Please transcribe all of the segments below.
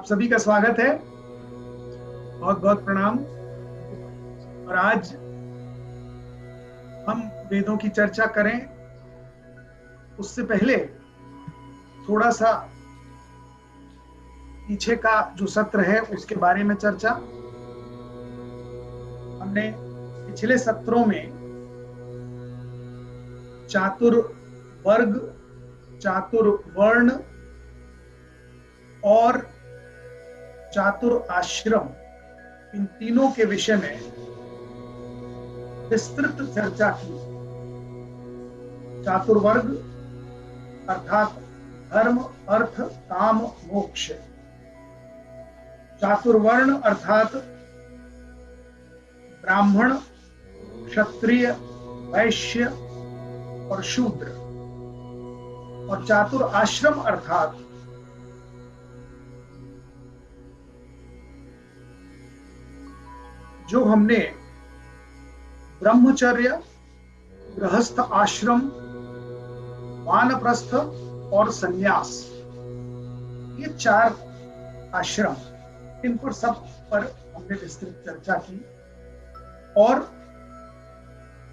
सभी का स्वागत है। बहुत बहुत प्रणाम। और आज हम वेदों की चर्चा करें उससे पहले थोड़ा सा पीछे का जो सत्र है उसके बारे में चर्चा। हमने पिछले सत्रों में चातुर्वर्ग, चातुर्वर्ण और चातुराश्रम, इन तीनों के विषय में विस्तृत चर्चा की। चातुर्वर्ग अर्थात धर्म, अर्थ, काम, मोक्ष। चातुर्वर्ण अर्थात ब्राह्मण, क्षत्रिय, वैश्य और शूद्र। और चातुराश्रम अर्थात जो हमने ब्रह्मचर्य, गृहस्थ आश्रम, वानप्रस्थ और संन्यास, ये 4 आश्रम, इन पर सब पर हमने विस्तृत चर्चा की और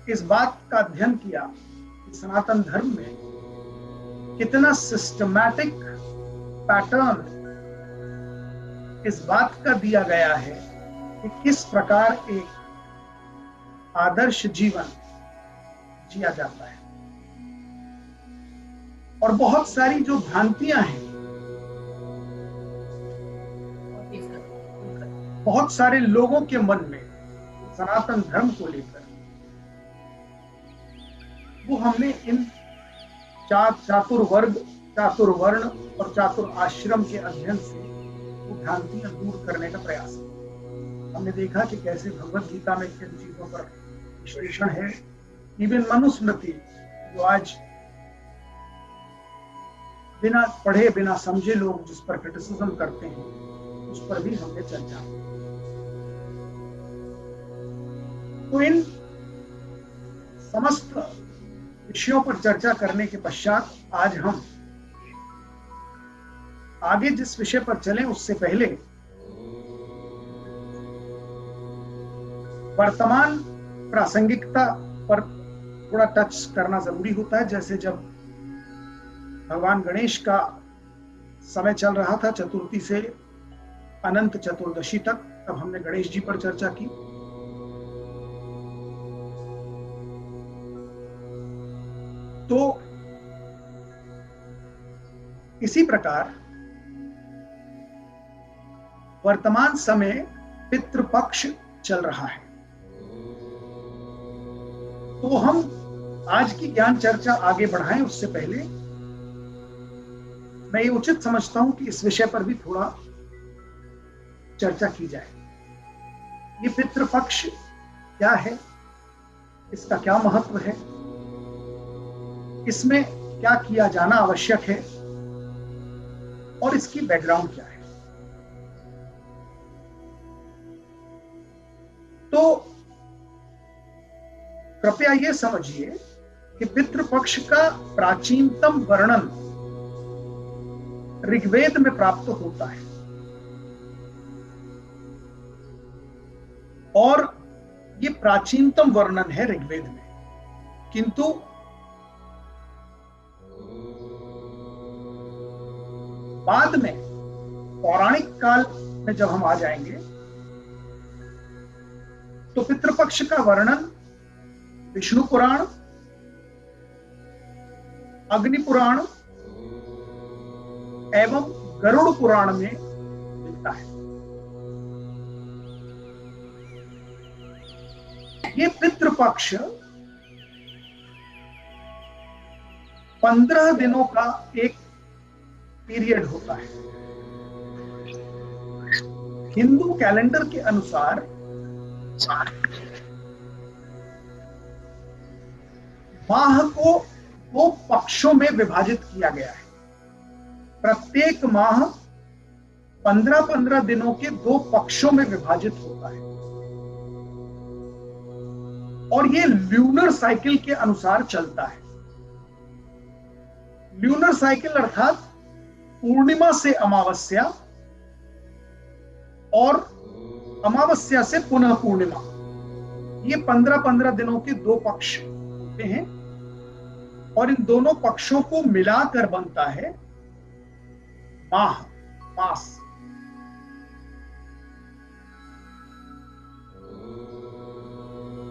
इस बात का अध्ययन किया कि सनातन धर्म में कितना सिस्टमैटिक पैटर्न इस बात का दिया गया है कि किस प्रकार एक आदर्श जीवन जिया जाता है। और बहुत सारी जो भ्रांतियां हैं, बहुत सारे लोगों के मन में सनातन धर्म को लेकर, वो हमने इन चातुर्वर्ग, चातुर्वर्ण और चातुराश्रम के अध्ययन से वो भ्रांतियां दूर करने का प्रयास किया। हमने देखा कि कैसे भगवत गीता में किन चीजों पर विश्लेषण है। इवन मनुस्मृति, जो आज बिना पढ़े बिना समझे लोग जिस पर क्रिटिसिज्म करते हैं, उस पर भी हमने चर्चा की। तो इन समस्त विषयों पर चर्चा करने के पश्चात आज हम आगे जिस विषय पर चलें उससे पहले वर्तमान प्रासंगिकता पर थोड़ा टच करना जरूरी होता है। जैसे जब भगवान गणेश का समय चल रहा था, चतुर्थी से अनंत चतुर्दशी तक, तब हमने गणेश जी पर चर्चा की। तो इसी प्रकार वर्तमान समय पितृपक्ष चल रहा है। तो हम आज की ज्ञान चर्चा आगे बढ़ाएं उससे पहले मैं ये उचित समझता हूं कि इस विषय पर भी थोड़ा चर्चा की जाए। ये पितृपक्ष क्या है, इसका क्या महत्व है, इसमें क्या किया जाना आवश्यक है और इसकी बैकग्राउंड क्या है। तो कृपया यह समझिए कि पितृपक्ष का प्राचीनतम वर्णन ऋग्वेद में प्राप्त होता है और ये प्राचीनतम वर्णन है ऋग्वेद में। किंतु बाद में पौराणिक काल में जब हम आ जाएंगे तो पितृपक्ष का वर्णन विष्णु पुराण, अग्नि पुराण एवं गरुड़ पुराण में मिलता है। ये पितृपक्ष 15 दिनों का एक पीरियड होता है। हिंदू कैलेंडर के अनुसार माह को 2 पक्षों में विभाजित किया गया है। प्रत्येक माह 15-15 दिनों के 2 पक्षों में विभाजित होता है और ये ल्यूनर साइकिल के अनुसार चलता है। ल्यूनर साइकिल अर्थात पूर्णिमा से अमावस्या और अमावस्या से पुनः पूर्णिमा, ये 15-15 दिनों के 2 पक्ष होते हैं और इन दोनों पक्षों को मिलाकर बनता है माह, मास।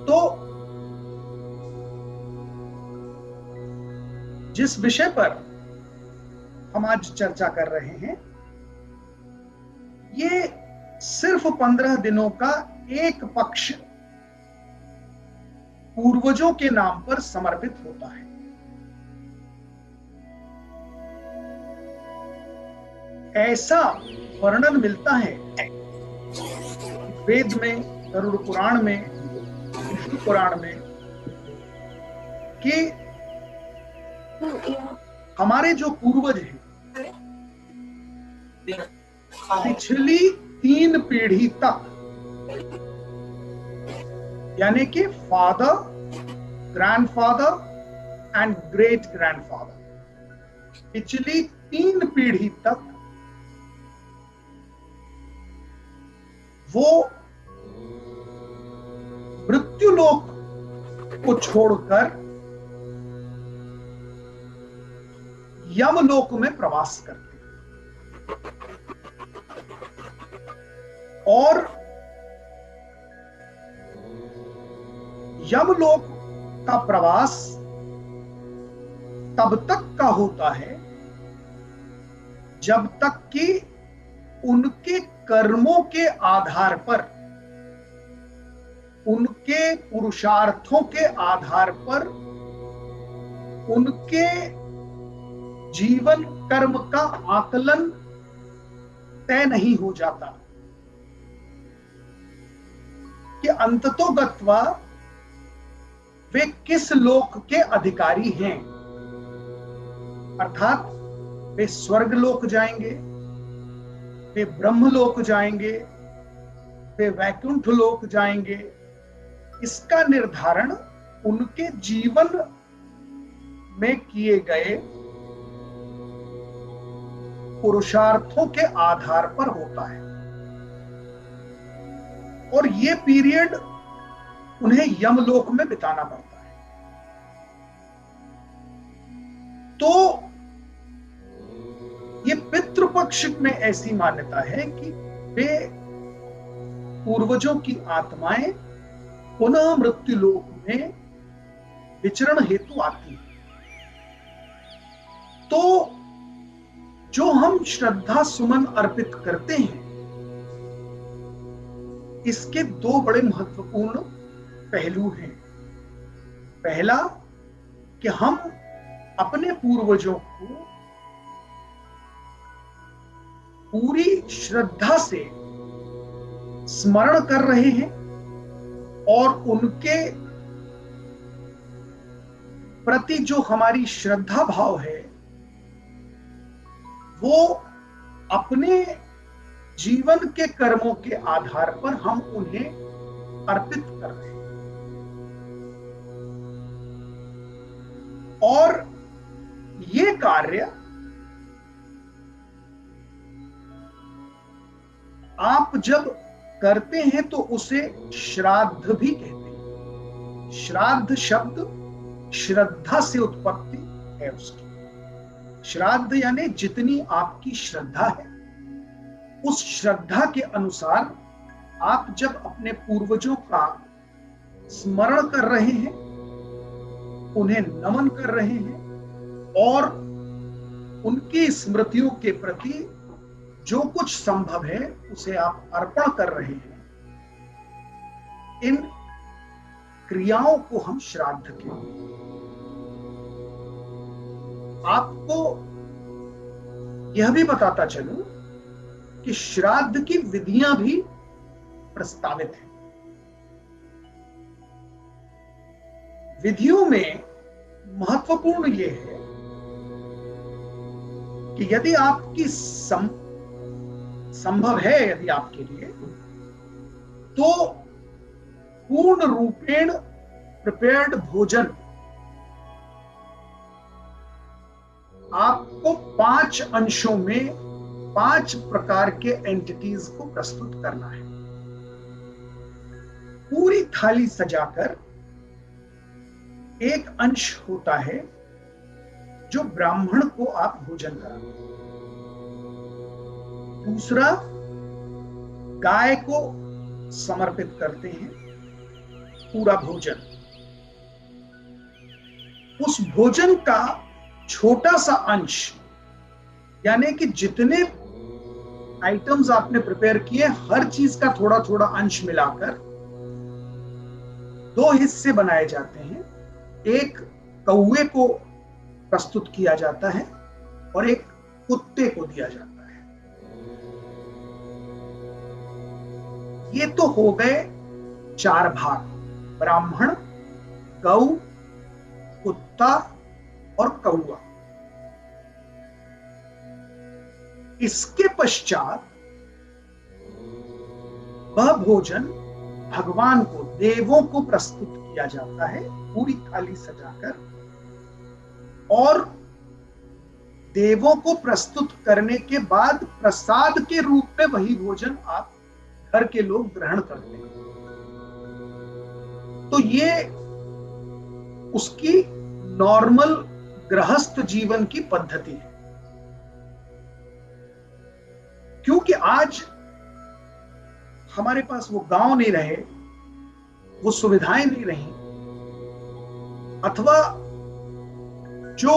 तो जिस विषय पर हम आज चर्चा कर रहे हैं, ये सिर्फ 15 दिनों का एक पक्ष पूर्वजों के नाम पर समर्पित होता है। ऐसा वर्णन मिलता है वेद में, गरुड़ पुराण में, विष्णु पुराण में, कि हमारे जो पूर्वज हैं पिछली 3 पीढ़ी तक, यानी कि father, grandfather and great grandfather, पिछली 3 पीढ़ी तक वो मृत्युलोक को छोड़कर यमलोक में प्रवास करते और यमलोक का प्रवास तब तक का होता है जब तक कि उनके कर्मों के आधार पर, उनके पुरुषार्थों के आधार पर, उनके जीवन कर्म का आकलन तय नहीं हो जाता कि अंततोगत्वा वे किस लोक के अधिकारी हैं। अर्थात वे स्वर्ग लोक जाएंगे, वे ब्रह्मलोक जाएंगे, वे वैकुंठ लोक जाएंगे। इसका निर्धारण उनके जीवन में किए गए पुरुषार्थों के आधार पर होता है और ये पीरियड उन्हें यमलोक में बिताना पड़ता है। तो ये पितृपक्ष में ऐसी मान्यता है कि वे पूर्वजों की आत्माएं पुनः मृत्युलोक में विचरण हेतु आती हैं। तो जो हम श्रद्धा सुमन अर्पित करते हैं, इसके 2 बड़े महत्वपूर्ण पहलू हैं। पहला कि हम अपने पूर्वजों को पूरी श्रद्धा से स्मरण कर रहे हैं और उनके प्रति जो हमारी श्रद्धा भाव है वो अपने जीवन के कर्मों के आधार पर हम उन्हें अर्पित कर रहे हैं। और ये कार्य आप जब करते हैं तो उसे श्राद्ध भी कहते हैं। श्राद्ध शब्द श्रद्धा से उत्पत्ति है उसकी। श्राद्ध यानी जितनी आपकी श्रद्धा है, उस श्रद्धा के अनुसार आप जब अपने पूर्वजों का स्मरण कर रहे हैं, उन्हें नमन कर रहे हैं और उनकी स्मृतियों के प्रति जो कुछ संभव है उसे आप अर्पण कर रहे हैं, इन क्रियाओं को हम श्राद्ध कहते हैं। आपको यह भी बताता चलूं कि श्राद्ध की विधियां भी प्रस्तावित हैं। विधियों में महत्वपूर्ण यह है कि यदि आपकी संभव है, यदि आपके लिए, तो पूर्ण रूपेण प्रिपेयर्ड भोजन आपको 5 अंशों में 5 प्रकार के एंटिटीज को प्रस्तुत करना है। पूरी थाली सजाकर एक अंश होता है जो ब्राह्मण को आप भोजन कराते हैं। दूसरा, गाय को समर्पित करते हैं पूरा भोजन। उस भोजन का छोटा सा अंश, यानी कि जितने आइटम्स आपने प्रिपेयर किए हर चीज का थोड़ा थोड़ा अंश मिलाकर 2 हिस्से बनाए जाते हैं। एक कौवे को प्रस्तुत किया जाता है और एक कुत्ते को दिया जाता है। ये तो हो गए 4 भाग, ब्राह्मण, गौ, कुत्ता और कौवा। इसके पश्चात वह भोजन भगवान को, देवों को प्रस्तुत किया जाता है पूरी थाली सजाकर। और देवों को प्रस्तुत करने के बाद प्रसाद के रूप में वही भोजन आप घर के लोग ग्रहण करते हैं। तो ये उसकी नॉर्मल गृहस्थ जीवन की पद्धति है। क्योंकि आज हमारे पास वो गांव नहीं रहे, वो सुविधाएं नहीं रही, अथवा जो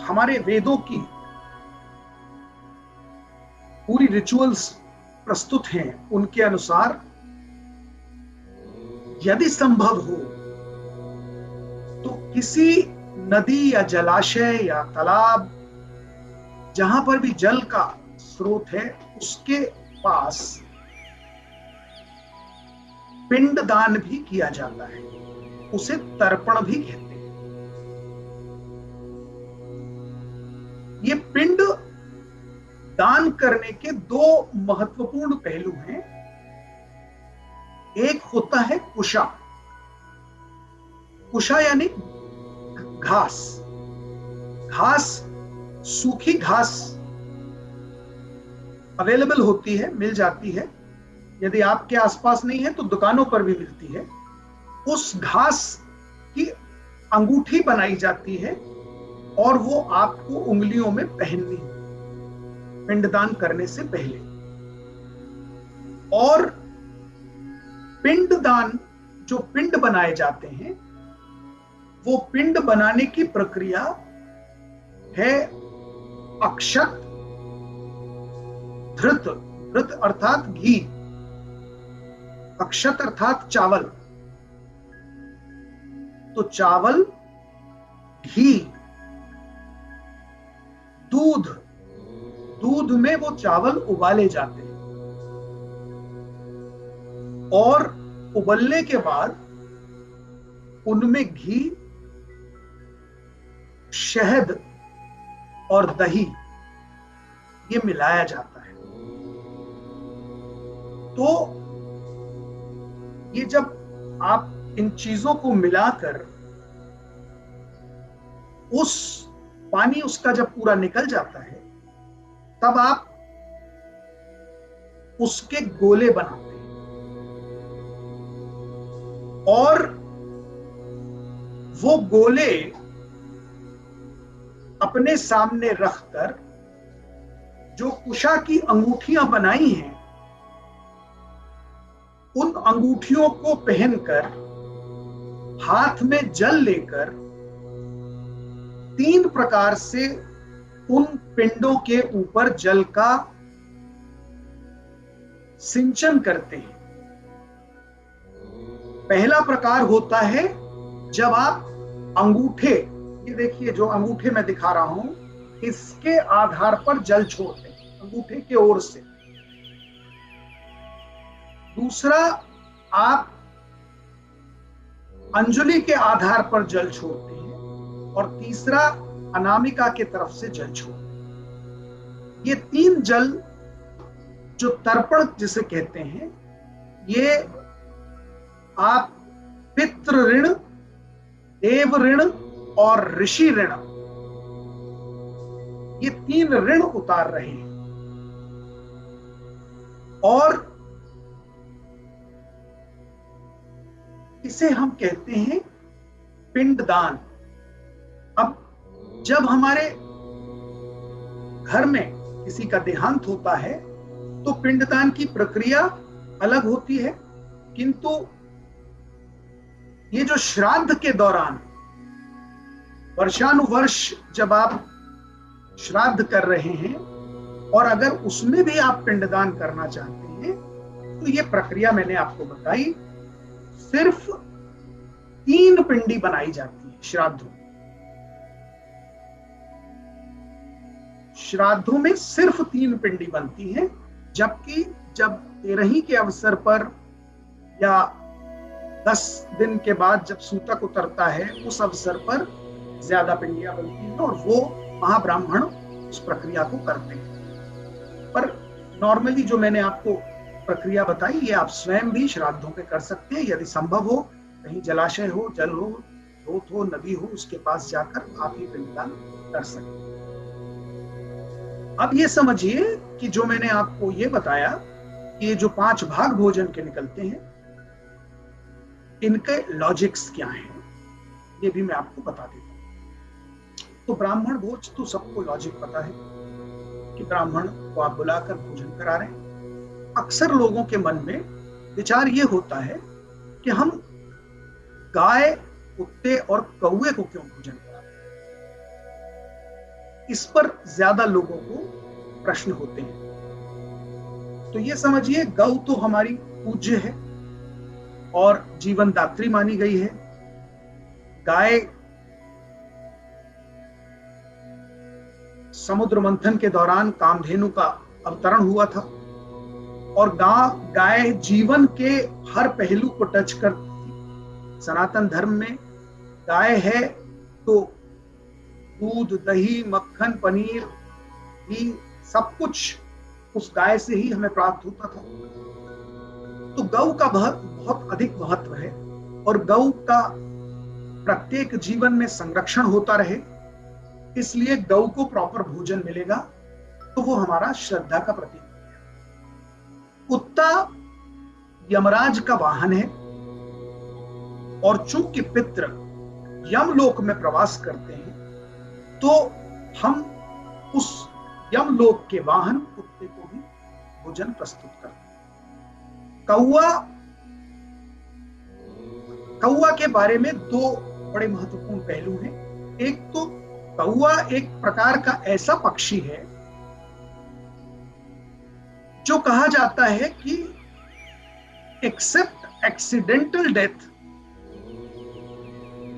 हमारे वेदों की पूरी रिचुअल्स प्रस्तुत हैं उनके अनुसार यदि संभव हो तो किसी नदी या जलाशय या तालाब, जहां पर भी जल का स्रोत है, उसके पास पिंडदान भी किया जाता है। उसे तर्पण भी कहते हैं। ये पिंड दान करने के 2 महत्वपूर्ण पहलू हैं। एक होता है कुशा। कुशा यानी घास। घास, सूखी घास अवेलेबल होती है, मिल जाती है। यदि आपके आसपास नहीं है तो दुकानों पर भी मिलती है। उस घास की अंगूठी बनाई जाती है और वो आपको उंगलियों में पहननी है पिंडदान करने से पहले। और पिंडदान, जो पिंड बनाए जाते हैं, वो पिंड बनाने की प्रक्रिया है अक्षत, धृत, धृत अर्थात घी, अक्षत अर्थात चावल। तो चावल, घी, दूध, दूध में वो चावल उबाले जाते हैं और उबलने के बाद उनमें घी, शहद और दही ये मिलाया जाता है। तो ये जब आप इन चीजों को मिलाकर उस पानी उसका जब पूरा निकल जाता है, तब आप उसके गोले बनाते हैं और वो गोले अपने सामने रखकर जो कुशा की अंगूठियां बनाई हैं, उन अंगूठियों को पहनकर हाथ में जल लेकर 3 प्रकार से उन पिंडों के ऊपर जल का सिंचन करते हैं। पहला प्रकार होता है जब आप अंगूठे, ये देखिए जो अंगूठे मैं दिखा रहा हूं, इसके आधार पर जल छोड़ते हैं अंगूठे के ओर से। दूसरा, आप अंजुलि के आधार पर जल छोड़ते हैं। और तीसरा, अनामिका के तरफ से जल छोड़ते हैं। ये 3 जल जो तर्पण जिसे कहते हैं, ये आप पितृ ऋण, देव ऋण और ऋषि ऋण, ये 3 ऋण उतार रहे हैं। और इसे हम कहते हैं पिंडदान। अब जब हमारे घर में किसी का देहांत होता है तो पिंडदान की प्रक्रिया अलग होती है, किंतु ये जो श्राद्ध के दौरान वर्षानुवर्ष जब आप श्राद्ध कर रहे हैं और अगर उसमें भी आप पिंडदान करना चाहते हैं तो ये प्रक्रिया मैंने आपको बताई। सिर्फ 3 पिंडी बनाई जाती है श्राद्धों में। श्राद्धों में सिर्फ 3 पिंडी बनती है, जबकि जब 13वीं के अवसर पर या 10 दिन के बाद जब सूतक उतरता है उस अवसर पर ज्यादा पिंडियां बनती हैं और वो महाब्राह्मण उस प्रक्रिया को करते हैं। पर नॉर्मली जो मैंने आपको प्रक्रिया बताई ये आप स्वयं भी श्राद्धों पे कर सकते हैं। यदि संभव हो, कहीं जलाशय हो, जल हो, स्रोत हो, नदी हो, उसके पास जाकर आप ये पिंडदान कर सकते हैं। अब ये समझिए कि जो मैंने आपको ये बताया कि ये जो 5 भाग भोजन के निकलते हैं इनके लॉजिक्स क्या हैं, ये भी मैं आपको बता देता हूं। तो ब्राह्मण भोज तो सबको लॉजिक पता है कि ब्राह्मण को आप बुलाकर भोजन करा रहे हैं। अक्सर लोगों के मन में विचार ये होता है कि हम गाय, कुत्ते और कौवे को क्यों भोजन कराते हैं। इस पर ज्यादा लोगों को प्रश्न होते हैं। तो ये समझिए गौ तो हमारी पूज्य है और जीवन दात्री मानी गई है। गाय समुद्र मंथन के दौरान कामधेनु का अवतरण हुआ था और गाय जीवन के हर पहलू को टच करती थी। सनातन धर्म में गाय है तो दूध, दही, मक्खन, पनीर, घी सब कुछ उस गाय से ही हमें प्राप्त होता था। तो गौ का बहुत अधिक महत्व है और गौ का प्रत्येक जीवन में संरक्षण होता रहे, इसलिए गौ को प्रॉपर भोजन मिलेगा तो वो हमारा श्रद्धा का प्रतीक है। कुत्ता यमराज का वाहन है और चूंकि पितृ यमलोक में प्रवास करते हैं तो हम उस यमलोक के वाहन कुत्ते को भी भोजन प्रस्तुत करते हैं। कौवा के बारे में 2 बड़े महत्वपूर्ण पहलू हैं। एक तो कौवा एक प्रकार का ऐसा पक्षी है जो कहा जाता है कि except accidental death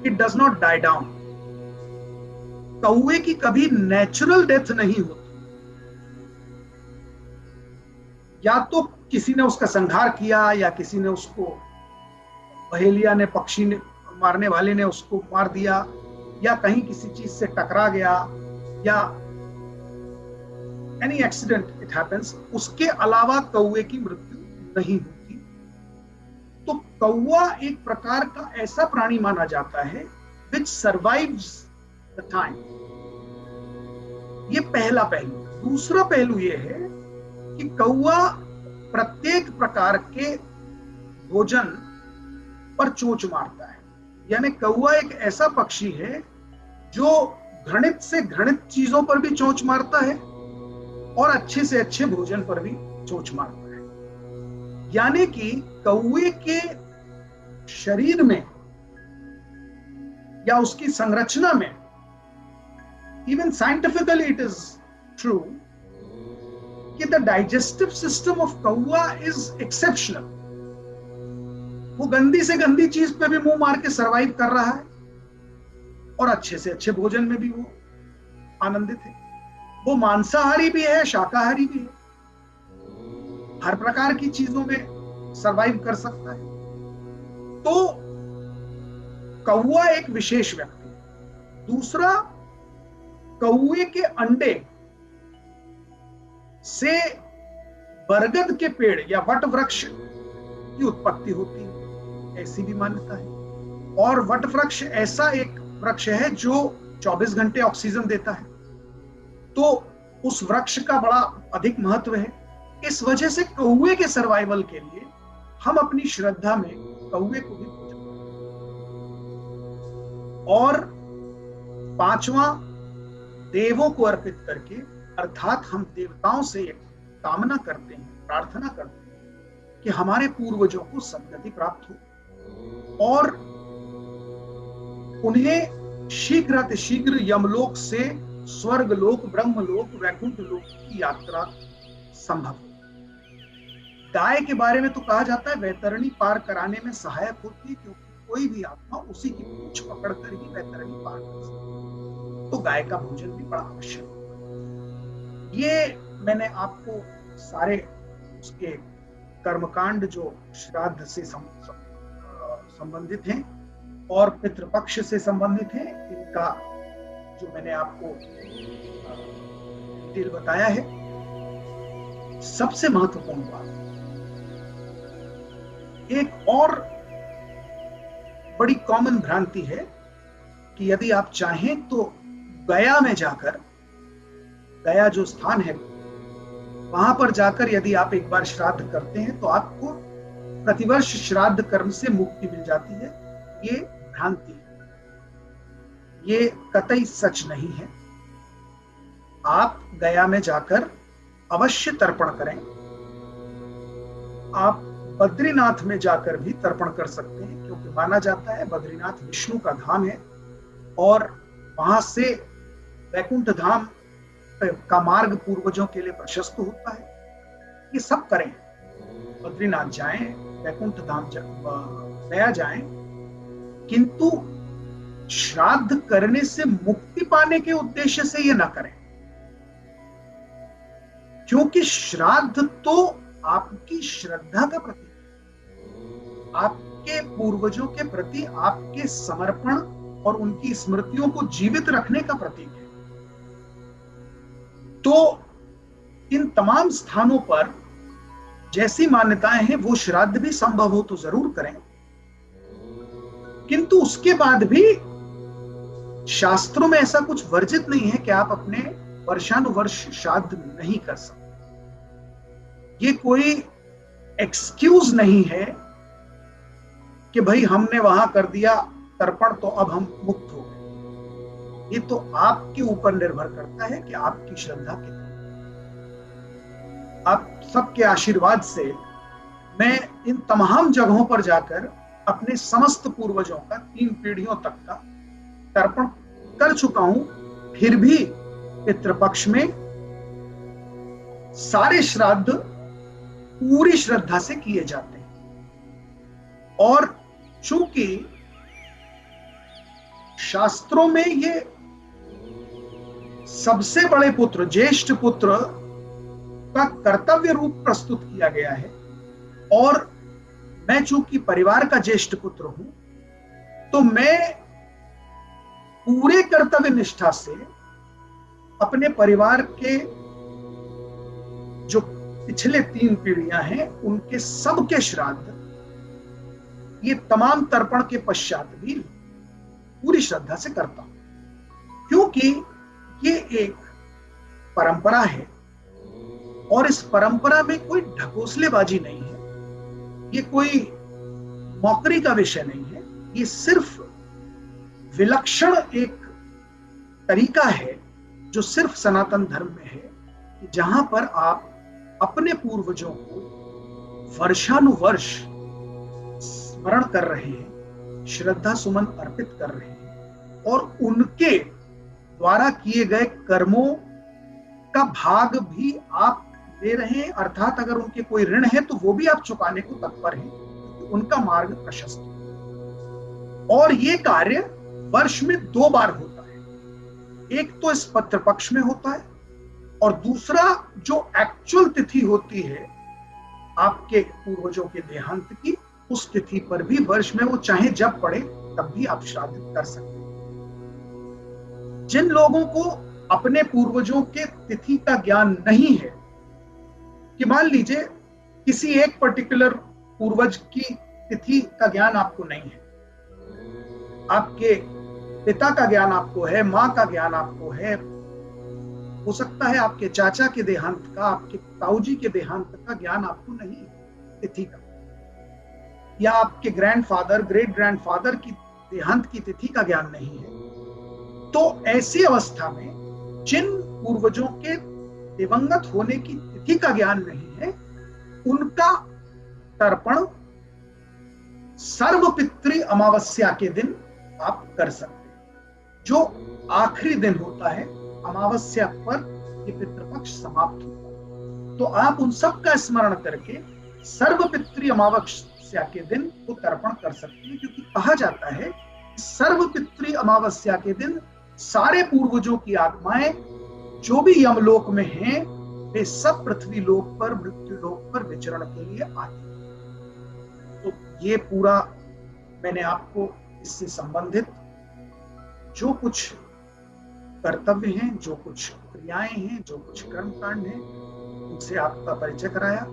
it does not die down. कौवे की कभी नेचुरल डेथ नहीं होती, या तो किसी ने उसका संहार किया या किसी ने उसको, पहेलिया ने, पक्षी ने, मारने वाले ने उसको मार दिया या कहीं किसी चीज से टकरा गया या एनी एक्सीडेंट इट हैपेंस। उसके अलावा कौवे की मृत्यु नहीं होती। तो कौवा एक प्रकार का ऐसा प्राणी माना जाता है विच सर्वाइव्स द टाइम। ये पहला पहलू। दूसरा पहलू ये है कि कौवा प्रत्येक प्रकार के भोजन पर चोंच मारता है। यानी कौवा एक ऐसा पक्षी है जो घृणित से घृणित चीजों पर भी चोंच मारता है और अच्छे से अच्छे भोजन पर भी चोंच मारता है। यानी कि कौवे के शरीर में या उसकी संरचना में, even scientifically it is true कि द डाइजेस्टिव सिस्टम ऑफ कौवा इज एक्सेप्शनल। वो गंदी से गंदी चीज पे भी मुंह मार के सरवाइव कर रहा है और अच्छे से अच्छे भोजन में भी वो आनंदित है। वो मांसाहारी भी है, शाकाहारी भी है, हर प्रकार की चीजों में सरवाइव कर सकता है। तो कौवा एक विशेष व्यक्ति है। दूसरा, कौवे के अंडे से बरगद के पेड़ या वट वृक्ष की उत्पत्ति होती है, ऐसी भी मान्यता है। और वट वृक्ष ऐसा एक वृक्ष है जो 24 घंटे ऑक्सीजन देता है। तो उस वृक्ष का बड़ा अधिक महत्व है। इस वजह से कौवे के सर्वाइवल के लिए हम अपनी श्रद्धा में कौवे को भी पूजते हैं। और पांचवा, देवों को अर्पित करके, अर्थात हम देवताओं से कामना करते हैं, प्रार्थना करते हैं कि हमारे पूर्वजों को सद्गति प्राप्त हो और उन्हें शीघ्रातिशीघ्र यमलोक से स्वर्गलोक, ब्रह्मलोक, वैकुंठ लोक की यात्रा संभव हो। गाय के बारे में तो कहा जाता है वैतरणी पार कराने में सहायक होती है, क्योंकि कोई भी आत्मा उसी की पूंछ पकड़कर ही वैतरणी पार कर सकती है। तो गाय का भोजन भी बड़ा आवश्यक है। ये मैंने आपको सारे उसके कर्मकांड जो श्राद्ध से संबंधित हैं और पितृपक्ष से संबंधित हैं, इनका जो मैंने आपको डिटेल बताया है। सबसे महत्वपूर्ण बात, एक और बड़ी कॉमन भ्रांति है कि यदि आप चाहें तो गया में जाकर, गया जो स्थान है वहां पर जाकर यदि आप एक बार श्राद्ध करते हैं तो आपको प्रतिवर्ष श्राद्ध कर्म से मुक्ति मिल जाती है। ये भ्रांति है, ये कतई सच नहीं है। आप गया में जाकर अवश्य तर्पण करें। आप बद्रीनाथ में जाकर भी तर्पण कर सकते हैं, क्योंकि माना जाता है बद्रीनाथ विष्णु का धाम है और वहां से वैकुंठ धाम का मार्ग पूर्वजों के लिए प्रशस्त होता है। ये सब करें, बद्रीनाथ जाएं, वैकुंठ धाम गया जाएं, किंतु श्राद्ध करने से मुक्ति पाने के उद्देश्य से ये ना करें, क्योंकि श्राद्ध तो आपकी श्रद्धा का प्रतीक है, आपके पूर्वजों के प्रति आपके समर्पण और उनकी स्मृतियों को जीवित रखने का प्रतीक है। तो इन तमाम स्थानों पर जैसी मान्यताएं हैं वो श्राद्ध भी संभव हो तो जरूर करें, किंतु उसके बाद भी शास्त्रों में ऐसा कुछ वर्जित नहीं है कि आप अपने वर्षानुवर्ष श्राद्ध नहीं कर सकते। ये कोई एक्सक्यूज नहीं है कि भाई हमने वहां कर दिया तर्पण तो अब हम मुक्त हो गए। ये तो आपके ऊपर निर्भर करता है कि आपकी श्रद्धा कितनी। आप सबके आशीर्वाद से मैं इन तमाम जगहों पर जाकर अपने समस्त पूर्वजों का 3 पीढ़ियों तक का तर्पण कर चुका हूं, फिर भी पितृपक्ष में सारे श्राद्ध पूरी श्रद्धा से किए जाते हैं। और चूंकि शास्त्रों में ये सबसे बड़े पुत्र, ज्येष्ठ पुत्र का कर्तव्य रूप प्रस्तुत किया गया है, और मैं चूंकि परिवार का ज्येष्ठ पुत्र हूं, तो मैं पूरे कर्तव्य निष्ठा से अपने परिवार के जो पिछले 3 पीढ़ियां हैं उनके सबके श्राद्ध, ये तमाम तर्पण के पश्चात भी पूरी श्रद्धा से करता हूं, क्योंकि ये एक परंपरा है और इस परंपरा में कोई ढकोसलेबाजी नहीं है, ये कोई मौकरी का विषय नहीं है। ये सिर्फ विलक्षण एक तरीका है जो सिर्फ सनातन धर्म में है, कि जहां पर आप अपने पूर्वजों को वर्षानुवर्ष स्मरण कर रहे हैं, श्रद्धा सुमन अर्पित कर रहे हैं और उनके द्वारा किए गए कर्मों का भाग भी आप ले रहे हैं। अर्थात अगर उनके कोई ऋण है तो वो भी आप चुकाने को तत्पर हैं, तो उनका मार्ग प्रशस्त है। और ये कार्य वर्ष में 2 बार होता है, एक तो इस पितृपक्ष में होता है और दूसरा जो एक्चुअल तिथि होती है आपके पूर्वजों के देहांत की, उस तिथि पर भी वर्ष में वो चाहे जब पड़े तब भी आप श्राद्ध कर सकते हैं। जिन लोगों को अपने पूर्वजों के तिथि का ज्ञान नहीं है, कि मान लीजिए किसी एक पर्टिकुलर पूर्वज की तिथि का ज्ञान आपको नहीं है, आपके पिता का ज्ञान आपको है, मां का ज्ञान आपको है, हो सकता है आपके चाचा के देहांत का, आपके ताऊजी के देहांत का ज्ञान आपको नहीं है तिथि का, या आपके ग्रैंडफादर ग्रेट ग्रैंडफादर की देहांत की तिथि का ज्ञान नहीं है। तो ऐसी अवस्था में जिन पूर्वजों के दिवंगत होने की तिथि का ज्ञान नहीं है, उनका तर्पण सर्वपितृ अमावस्या के दिन आप कर सकते हैं। जो आखिरी दिन होता है अमावस्या पर ये पितृपक्ष समाप्त होता है, तो आप उन सब का स्मरण करके सर्वपितृ अमावस्या के दिन वो तर्पण कर सकते हैं, क्योंकि कहा जाता है सर्वपितृ अमावस्या के दिन सारे पूर्वजों की आत्माएं जो भी यमलोक में हैं, वे सब पृथ्वी लोक पर, मृत्यु लोक पर विचरण के लिए आते हैं। तो ये पूरा मैंने आपको इससे संबंधित जो कुछ कर्तव्य हैं, जो कुछ क्रियाएं हैं, जो कुछ कर्मकांड हैं, उनसे आपका परिचय कराया।